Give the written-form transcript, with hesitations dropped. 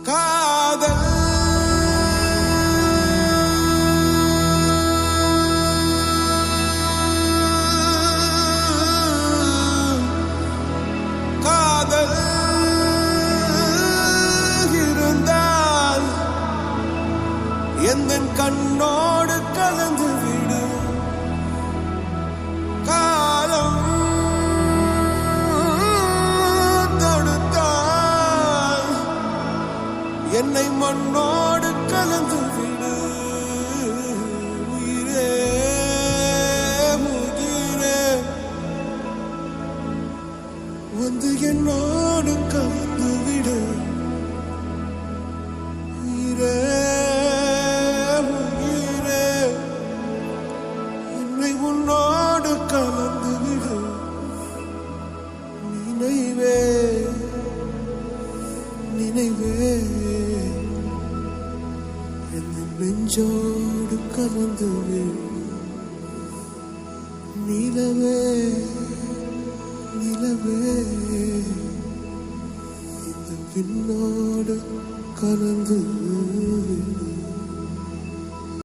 காதல் காதல் இருந்தால் எந்தன் கண்ணோடு கலந்து விடு காலம் தடுத்தால் என்னை மண்ணோடு கலந்து விடு உயிரே முகிரே வந்து என்னோடு கலந்து விடு உயிரே முகிரே என்னை உன்னோடு கலந்து விடு நினைவே நினைவே என் நெஞ்சோடு கலந்து விடு நிலவே நிலவே இந்த பின்னோடு கலந்து விடு